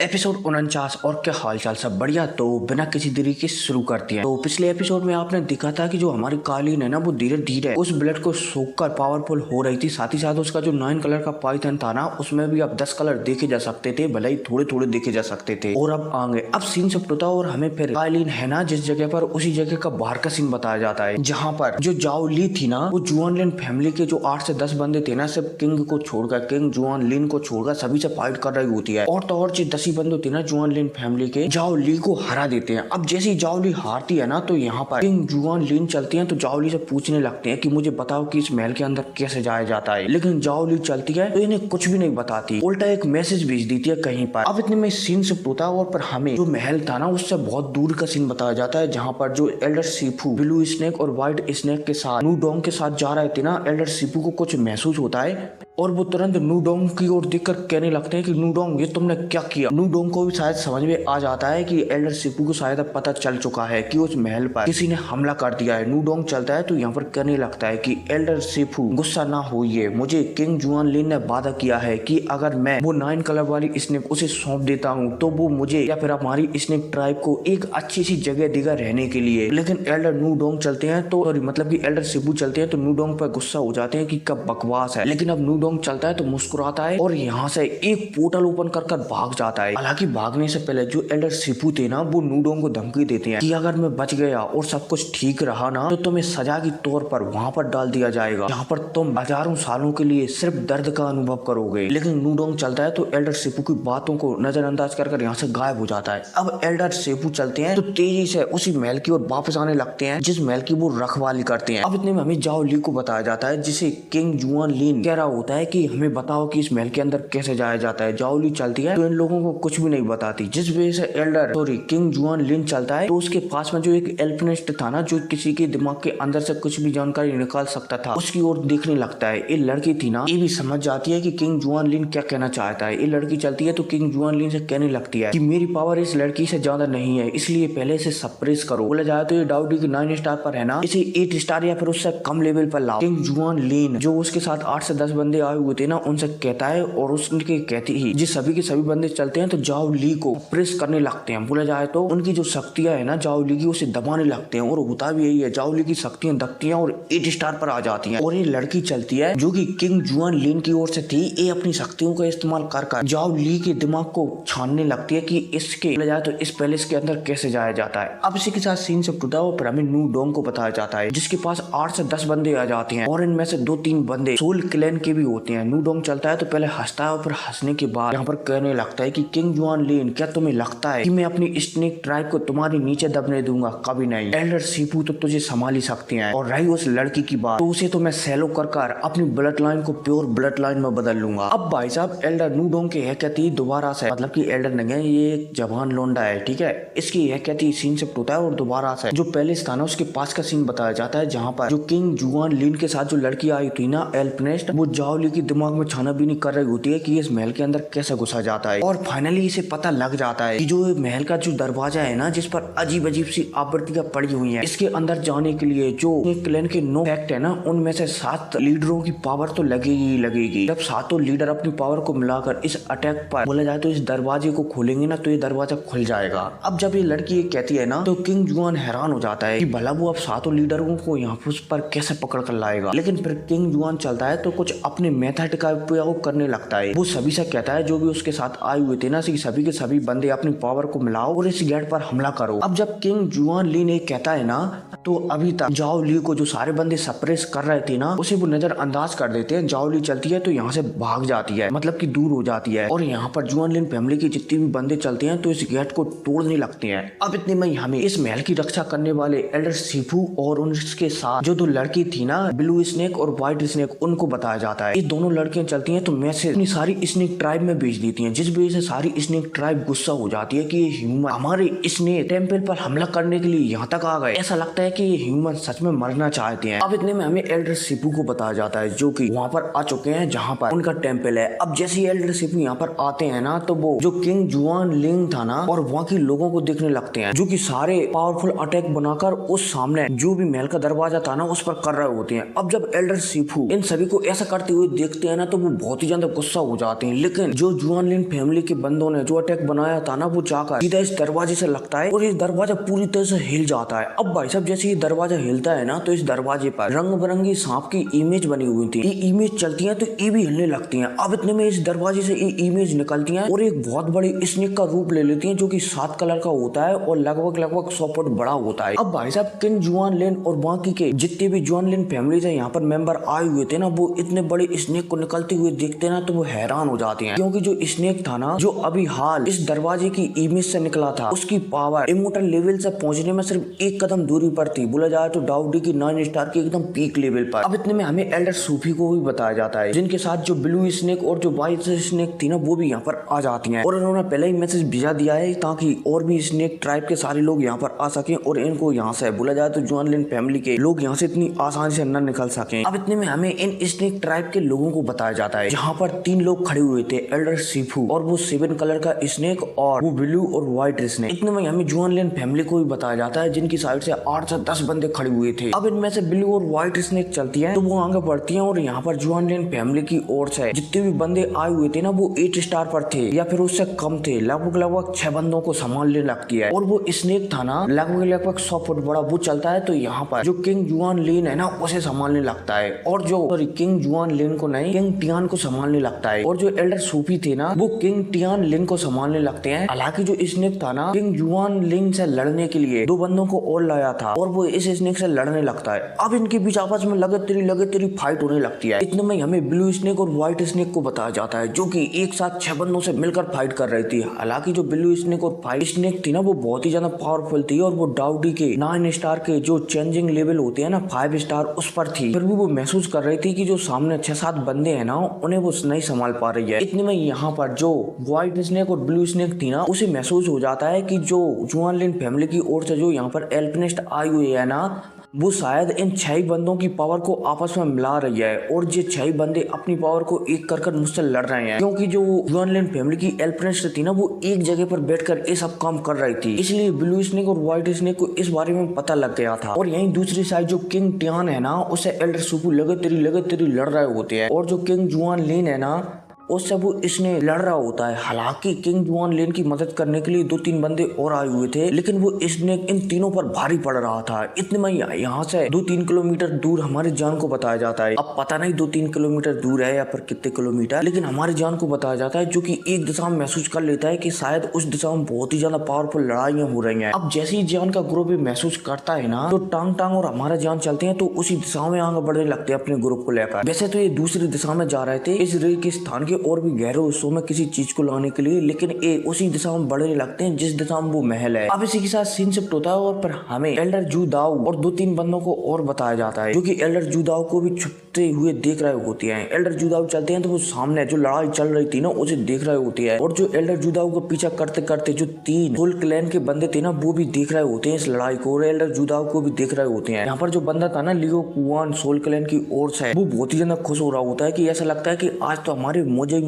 Episode 49 और क्या हालचाल सब बढ़िया। तो बिना किसी देरी के शुरू करते हैं। तो पिछले एपिसोड में आपने देखा था कि जो हमारी कालीन है ना वो धीरे धीरे उस ब्लड को सोखकर पावरफुल हो रही थी। साथ ही साथ उसका जो 9 कलर का पाइथन था ना उसमें भी अब 10 कलर देखे जा सकते थे, भले ही थोड़े थोड़े देखे जा सकते थे। और अब आगे अब सीन शिफ्ट होता है और हमें फिर कालीन है ना जिस जगह पर उसी जगह का बाहर का सीन बताया जाता है, जहाँ पर जो जाओ ली थी ना वो जुआन लिन फैमिली के जो 8 से 10 बंदे थे ना सिर्फ किंग को छोड़कर, किंग जुआन लिन को छोड़कर सभी से फाइट कर रही होती है। और तो और जो 10 ही बंदे थे ना जुआन लिन फैमिली के जाओ ली को हरा देते हैं। अब जैसे ही जाओ ली हारती है ना तो यहाँ पर किंग जुआन लिन चलती हैं तो जाओ ली से पूछने लगते हैं कि मुझे बताओ कि इस महल के अंदर कैसे जाया जाता है। लेकिन जाओ ली चलती है तो इन्हें कुछ भी नहीं बताती, उल्टा एक मैसेज भेज देती है कहीं पर। अब इतने में सीन शिफ्ट होता है और पर हमें जो महल था ना उससे बहुत दूर का सीन बताया जाता है, जहाँ पर जो एल्डर सीफू ब्लू स्नेक और व्हाइट स्नेक के साथ नूडोंग के साथ जा रहे थे ना, एल्डर सीफू को कुछ महसूस होता है और वो तुरंत नूडोंग की ओर देखकर कहने लगते हैं कि नूडोंग ये तुमने क्या किया। नूडोंग को भी शायद समझ में आ जाता है कि एल्डर सीफू को शायद अब पता चल चुका है कि उस महल पर किसी ने हमला कर दिया है। नूडोंग चलता है तो यहाँ पर कहने लगता है कि एल्डर सीफू गुस्सा ना होइए, मुझे किंग जुआन लिन ने वादा किया है कि अगर मैं वो 9 कलर वाली स्नेक उसे सौंप देता हूँ तो वो मुझे या फिर हमारी स्नेक ट्राइब को एक अच्छी सी जगह देगा रहने के लिए। लेकिन एल्डर नूडोंग चलते हैं तो मतलब की एल्डर सीफू चलते हैं तो नूडोंग पर गुस्सा हो जाते हैं कि कब बकवास है। लेकिन अब नूडोंग चलता है तो मुस्कुराता है और यहाँ से एक पोर्टल ओपन कर भाग जाता है। हालांकि भागने से पहले जो एल्डर सीफू थे ना वो नूडोंग को धमकी देते हैं कि अगर मैं बच गया और सब कुछ ठीक रहा ना तो तुम्हें सजा के तौर पर वहाँ पर डाल दिया जाएगा, जहाँ पर तुम हजारों सालों के लिए सिर्फ दर्द का अनुभव करोगे। लेकिन नूडोंग चलता है तो एल्डर सीफू की बातों को नजरअंदाज कर यहाँ से गायब हो जाता है। अब एल्डर सीफू चलते हैं तो तेजी से उसी महल की ओर वापस आने लगते हैं जिस महल की वो रखवाली करते हैं। अब इतने में हमें जाओ ली को बताया जाता है जिसे किंग जुआन लिन कह रहा होता है कि हमें बताओ कि इस महल के अंदर कैसे जाया जाता है। जाओ ली चलती है तो इन लोगों को कुछ भी नहीं बताती, जिस वजह से किंग जुआन लिन चलता है तो उसके पास में जो एक एल्फिनिस्ट था ना जो किसी के दिमाग के अंदर से कुछ भी जानकारी निकाल सकता था उसकी ओर देखने लगता है। ये लड़की थी ना ये भी समझ जाती है कि किंग जुआन लिन क्या कहना चाहता है। ये लड़की चलती है तो किंग जुआन लिन से कहने लगती है कि मेरी पावर इस लड़की से ज्यादा नहीं है, इसलिए पहले से सप्रेस करो। बोला जाए तो ये डाउडी की 9 स्टार पर है ना, इसे 8 स्टार या फिर उससे कम लेवल पर लाओ। किंग जुआन लिन जो उसके साथ 8 से 10 बंदे आए हुए थे ना उनसे कहता है और उसके कहती ही जिस सभी के सभी बंदे चलते हैं तो जाओ ली को प्रेस करने लगते हैं। बोला जाए तो उनकी जो शक्तियां है ना जाओ ली की उसे दबाने लगते हैं और होता भी यही है, जाओ ली की शक्तियां दबती हैं और 8 स्टार पर आ जाती हैं। और ये लड़की चलती है जो कि किंग जुआन लिन की ओर से थी, ये अपनी शक्तियों का इस्तेमाल कर जाओ ली के दिमाग को छानने लगती है कि इसके बोला जाए तो इस पैलेस के अंदर कैसे जाया जाता है। अब इसी के साथ सीन से टूटा और हमें नूडोंग को बताया जाता है जिसके पास 8 से 10 बंदे आ जाते हैं और इनमें से 2-3 बंदे सोल क्लैन के भी होते हैं। नूडोंग चलता है तो पहले हंसता है और फिर हंसने के बाद यहाँ पर कहने लगता है कि किंग जुआन लिन क्या तुम्हें लगता है कि मैं अपनी स्नेक ट्राइब को तुम्हारे नीचे दबने दूंगा? कभी नहीं। एल्डर सीफू तो तुझे संभाल ही सकते हैं। और रही उस लड़की की बात तो उसे तो मैं सैलो कर अपनी ब्लड लाइन को प्योर ब्लड लाइन में बदल लूंगा। अब भाई साहब एल्डर नूडोंग के कहती दोबारा से, मतलब कि एल्डर नहीं है ये एक जवान लोंडा है, ठीक है, इसकी कहती सीन शिफ्ट होता है और दोबारा से जो पहले स्थान है उसके पास का सीन बताया जाता है जहाँ पर जो किंग जुआन लिन के साथ जो लड़की आई थी ना एल्फनेस्ट, वो जाओ ली की दिमाग में छानाबीनी कर रही होती है कि इस महल के अंदर कैसे घुसा जाता है। और फाइनली इसे पता लग जाता है कि जो महल का जो दरवाजा है ना जिस पर अजीब अजीब सी आकृतियां पड़ी हुई हैं, इसके अंदर जाने के लिए जो क्लैन के 9 फैक्ट है ना उनमें से 7 लीडरों की पावर तो लगेगी ही लगेगी। जब 7 लीडर अपनी पावर को मिलाकर इस अटैक पर बोला जाए तो इस दरवाजे को खोलेंगे ना तो ये दरवाजा खुल जाएगा। अब जब ये लड़की ये कहती है ना तो किंग जुआन हैरान हो जाता है कि भला वो अब 7 लीडरों को यहाँ पर कैसे पकड़ कर लाएगा। लेकिन फिर किंग जुआन चलता है तो कुछ अपने मेथड का उपयोग करने लगता है। वो सभी से कहता है जो भी उसके साथ आए हुए थे ना सभी के सभी बंदे अपनी पावर को मिलाओ और इस गेट पर हमला करो। अब जब किंग जुआन ली ने कहता है ना तो अभी तक जाओ ली को जो सारे बंदे सप्रेस कर रहे थे ना उसे वो नजरअंदाज कर देते हैं। जाओ ली चलती है तो यहाँ से भाग जाती है, मतलब कि दूर हो जाती है। और यहाँ पर जुआन लिन फैमिली के जितने भी बंदे चलते हैं तो इस गेट को तोड़ने लगते हैं। अब इतने में हमें इस महल की रक्षा करने वाले एल्डर सीफू और उनके साथ जो 2 लड़की थी ना ब्लू स्नेक और व्हाइट स्नेक उनको बताया जाता है। ये दोनों लड़कियां चलती हैं तो मैसेज अपनी सारी स्नेक ट्राइब में भेज देती हैं, जिस वजह से सारी स्नेक ट्राइब गुस्सा हो जाती है कि ये ह्यूमन हमारे स्नेक टेम्पल पर हमला करने के लिए यहाँ तक आ गए। ऐसा लगता है कि ये ह्यूमन सच में मरना चाहते हैं। अब इतने में हमें एल्डर सीफू को बताया जाता है जो कि वहाँ पर आ चुके हैं जहाँ पर उनका टेम्पल है। अब जैसे एल्डर सीफू यहाँ पर आते हैं ना तो वो जो किंग जुआन लिंग था ना और वहाँ के लोगों को देखने लगते हैं जो कि सारे पावरफुल अटैक बनाकर उस सामने जो भी महल का दरवाजा था ना उस पर कर रहे होते हैं। अब जब एल्डर सीफू इन सभी को ऐसा करते हुए देखते हैं ना तो वो बहुत ही ज्यादा गुस्सा हो जाते हैं। लेकिन जो जुआन लिन फैमिली के बंदों ने जो अटैक बनाया था ना, वो जाकर सीधा इस दरवाजे से लगता है और ये दरवाजा पूरी तरह से हिल जाता है। अब भाई साहब जैसे ये दरवाजा हिलता है ना, तो इस दरवाजे पर रंग बिरंगी सांप की इमेज बनी हुई थी। ये इमेज चलती है तो ये भी हिलने लगती है। अब इतने में इस दरवाजे से ये इमेज निकलती है और एक बहुत बड़ी स्नेक का रूप ले लेती है, जो कि 7 कलर का होता है और लगभग 100 फुट बड़ा होता है। अब भाई साहब किंग जुआन लिन और बाकी के जितने भी जुआन लिन फैमिली से यहाँ पर मेंबर आए हुए थे ना, वो इतने बड़े स्नेक को निकलते हुए देखते ना तो वो हैरान हो जाते हैं, क्योंकि जो स्नेक था ना, जो अभी हाल इस दरवाजे की इमेज से निकला था, उसकी पावर इमोर्टल लेवल से पहुंचने में सिर्फ 1 कदम दूरी पर थी। बोला जाए तो डाउडी की 9 स्टार की एकदम पीक लेवल पर। अब इतने में हमें एल्डर सूफी को भी बताया जाता है, जिनके साथ जो ब्लू स्नेक और जो व्हाइट स्नेक थी ना, वो भी यहाँ पर आ जाती हैं और उन्होंने पहले ही मैसेज भेजा दिया है ताकि और भी स्नेक ट्राइब के सारे लोग यहाँ पर आ सकें और इनको यहाँ से बोला जाए तो जुआन लिन फैमिली के लोग यहाँ से इतनी आसानी से न निकल सकें। अब इतने में हमें इन स्नेक ट्राइब के लोगों को बताया जाता है, जहाँ पर 3 लोग खड़े हुए थे, एल्डर सीफू और वो 7 कलर का स्नेक और वो ब्लू और व्हाइट स्नेक। इतने में हमें जुआन लिन फैमिली को भी बताया जाता है, जिनकी साइड से 8 से 10 बंदे खड़े हुए थे। अब इनमें से ब्लू और व्हाइट स्नेक चलती है तो वो आगे बढ़ती है और यहाँ पर जुआन लिन फैमिली की ओर से जितने भी बंदे आए हुए थे ना, वो 8 स्टार पर थे या फिर उससे कम थे। लगभग 6 बंदों को संभालने लगती है और वो स्नेक था ना, लगभग 100 फुट बड़ा, वो चलता है तो यहाँ पर जो किंग जुआन लिन है ना, उसे संभालने लगता है और जो किंग जुआन लिन को नहीं, किंग टियान को संभालने लगता है। और जो एल्डर सूफी थे ना, वो किंग टियान लिन को संभालने लगते हैं। हालांकि जो स्नेक था ना, किंग जुआन लिन से लड़ने के लिए 2 बंदों को और लाया था और वो इस स्नेक से लड़ने लगता है। अब इनके बीच आपस में लगे तेरी फाइट होने लगती है। इतने में हमें ब्लू स्नेक और व्हाइट स्नेक को बताया जाता है, जो कि एक साथ 6 बंदों से मिलकर फाइट कर रही थी। हालांकि जो ब्लू स्नेक और व्हाइट स्नेक थी ना, वो बहुत ही ज्यादा पावरफुल थी और वो डाउडी के 9 स्टार के जो चेंजिंग लेवल होते हैं ना, 5 स्टार उस पर थी। फिर भी वो महसूस कर रही थी कि जो सामने 6-7 बंदे हैं ना, उन्हें वो नहीं संभाल पा रही है। इतने में यहाँ पर जो व्हाइट स्नेक और ब्लू स्नेक थी ना, उसे महसूस हो जाता है कि जो जुआन लिन फैमिली की ओर से जो यहाँ पर एल्पिनिस्ट आई हुई है ना, वो शायद इन 6 बंदों की पावर को आपस में मिला रही है और ये 6 बंदे अपनी पावर को एक कर मुझसे लड़ रहे हैं, क्योंकि जो जुआन लिन फैमिली की एल्पिनिस्ट थी ना, वो एक जगह पर बैठकर ये सब काम कर रही थी। इसलिए ब्लू स्नेक और व्हाइट स्नेक को इस बारे में पता लग गया था। और यहीं दूसरी साइड जो किंग टियान है ना, उसे एल्डर सूफू लगे तेरी लड़ रहे होते हैं और जो किंग जुआन लिन है ना, उससे वो इसने लड़ रहा होता है। हालांकि किंग जुआन लिन की मदद करने के लिए 2-3 बंदे और आए हुए थे, लेकिन वो इसने इन तीनों पर भारी पड़ रहा था। इतने में यहाँ से 2-3 किलोमीटर दूर हमारे जान को बताया जाता है। अब पता नहीं 2-3 किलोमीटर दूर है या फिर कितने किलोमीटर, लेकिन हमारे जान को बताया जाता है, जो कि एक दिशा में महसूस कर लेता है कि शायद उस दिशा में बहुत ही ज्यादा पावरफुल लड़ाइयां हो रही हैं। अब जैसे ही जान का ग्रुप महसूस करता है ना, तो टांग और हमारा जान चलते हैं तो उसी दिशा में आगे बढ़ने लगते हैं अपने ग्रुप को लेकर। वैसे तो ये दूसरी दिशा में जा रहे थे, इस रेगिस्तान के और भी गहरे हिस्सों में किसी चीज को लाने के लिए, लेकिन ये उसी दिशा में बढ़ने लगते हैं जिस दिशा में वो महल है। अब इसी के साथ सीन शिफ्ट होता है और पर हमें एल्डर जू दाऊ और 2-3 बंदों को और बताया जाता है, जो कि एल्डर जू दाऊ को भी छुपते हुए देख रहे होते हैं। एल्डर जू दाऊ चलते हैं तो वो सामने जो लड़ाई चल रही थी ना, उसे देख रहे होती है और जो एल्डर जू दाऊ को पीछा करते करते जो 3 सोल क्लैन के बंदे थे ना, वो भी देख रहे होते हैं इस लड़ाई को और एल्डर जू दाऊ को भी देख रहे होते हैं। यहाँ पर जो बंदा था ना, लियो कुआन सोल क्लैन की ओर से, वो बहुत ही ज्यादा खुश हो रहा होता है कि ऐसा लगता है कि आज तो हमारे मोजा ही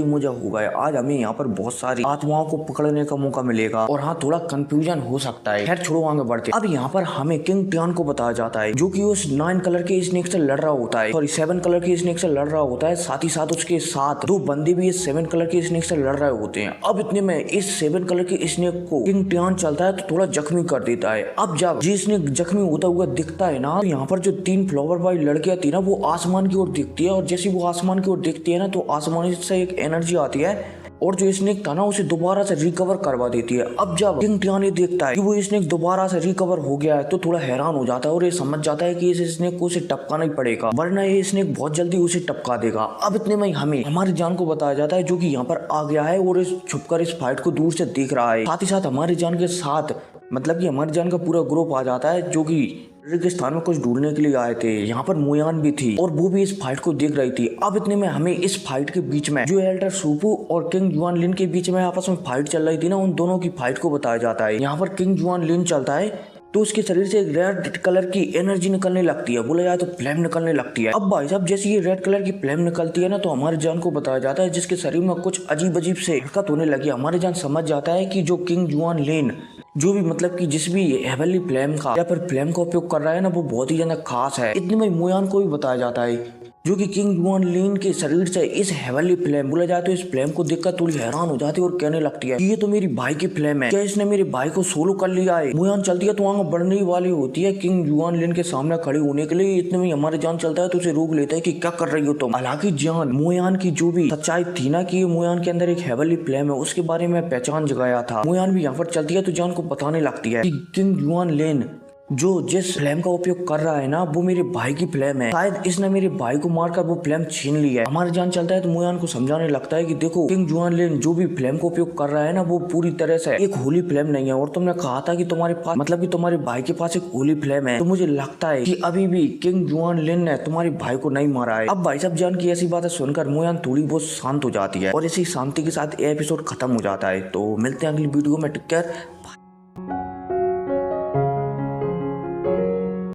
मोजा हो गए। आज हमें यहाँ पर बहुत सारी आत्माओं को पकड़ने का मौका मिलेगा। और हाँ, थोड़ा कंफ्यूजन हो सकता है। खैर छोड़ो, आगे बढ़ते। अब यहाँ पर हमें किंग टियान को बताया जाता है, जो कि उस 9 कलर के स्नेक से लड़ रहा होता है, सॉरी 7 कलर के स्नेक से लड़ रहा होता है। साथ ही साथ उसके साथ 2 बंदे भी इस 7 कलर के स्नेक से लड़ रहे होते हैं। अब इतने में इस 7 कलर के स्नेक को किंग टियान चलता है तो थोड़ा जख्मी कर देता है। अब जब जी स्नेक जख्मी होता हुआ दिखता है ना, तो यहाँ पर जो 3 फ्लावर बॉय लड़कियां थी ना, वो आसमान की ओर दिखती है और जैसे वो आसमान की ओर दिखती है ना, तो आसमान से एक एनर्जी आती है और जो स्नेक था ना, उसे दोबारा से रिकवर करवा देती है। अब जब किंग टियान देखता है कि वो स्नेक दोबारा से रिकवर हो गया है, तो थोड़ा हैरान हो जाता है और ये समझ जाता है कि इस स्नेक को उसे टपकाना ही पड़ेगा, वरना ये स्नेक बहुत जल्दी उसे टपका देगा। अब इतने में हमें हमारी जान को बताया जाता है, जो कि यहाँ पर आ गया है और इस छुपकर इस फाइट को दूर से देख रहा है। साथ ही साथ हमारी जान के साथ मतलब कि हमारी जान का पूरा ग्रुप आ जाता है, जो कि रेगिस्तान में कुछ ढूंढने के लिए आए थे। यहाँ पर मोयान भी थी और वो भी इस फाइट को देख रही थी। अब इतने में हमें इस फाइट के बीच में जो एल्डर सूपू और किंग जुआन लिन के बीच में आपस में फाइट चल रही थी ना, उन दोनों की फाइट को बताया जाता है। यहाँ पर किंग जुआन लिन चलता है तो उसके शरीर से एक रेड कलर की एनर्जी निकलने लगती है, बोला जाए तो फ्लेम निकलने लगती है। अब भाई साहब जैसे ये रेड कलर की फ्लेम निकलती है ना, तो हमारे जान को बताया जाता है जिसके शरीर में कुछ अजीब अजीब से हरकत होने लगी। हमारे जान समझ जाता है कि जो किंग जुआन लिन जो भी मतलब कि जिस भी हेवनली फ्लेम का या फिर फ्लेम का उपयोग कर रहा है ना, वो बहुत ही ज्यादा खास है। इतने में मोयान को भी बताया जाता है जो कि किंग जुआन लिन के शरीर से इस हेवनली फ्लेम बोला जाए तो इस फ्लेम को देखकर थोड़ी हैरान हो जाती है और कहने लगती है कि ये तो मेरी भाई की फ्लेम है, क्या इसने मेरे भाई को सोलो कर लिया है। मुयान चलती है तो आगे बढ़ने ही वाली होती है किंग जुआन लिन के सामने खड़े होने के लिए, इतने में हमारे जान चलता है तो उसे रोक लेता है कि क्या कर रही हो तुम। हालांकि जान मुयान की जो भी सच्चाई थी ना कि मुयान के अंदर एक हेवनली फ्लेम है उसके बारे में पहचान जगाया था। मुयान भी यहाँ पर चलती है तो जान को बताने लगती है कि किंग जुआन लिन जो जिस फ्लेम का उपयोग कर रहा है ना वो मेरे भाई की फ्लेम है, शायद इसने मेरे भाई को मारकर वो फ्लेम छीन ली है। हमारे जान चलता है तो मुयान को समझाने लगता है कि देखो किंग जुआन लिन जो भी फ्लेम का उपयोग कर रहा है ना वो पूरी तरह से एक होली फ्लेम नहीं है, और तुमने कहा था कि तुम्हारे पास मतलब कि तुम्हारे भाई के पास एक होली फ्लेम है, तो मुझे लगता है कि अभी भी किंग जुआन लिन ने तुम्हारे भाई को नहीं मारा है। अब भाई साहब जान की ऐसी बातें सुनकर मुयान थोड़ी बहुत शांत हो जाती है और इसी शांति के साथ ये एपिसोड खत्म हो जाता है। तो मिलते हैं अगली वीडियो में, टेक केयर।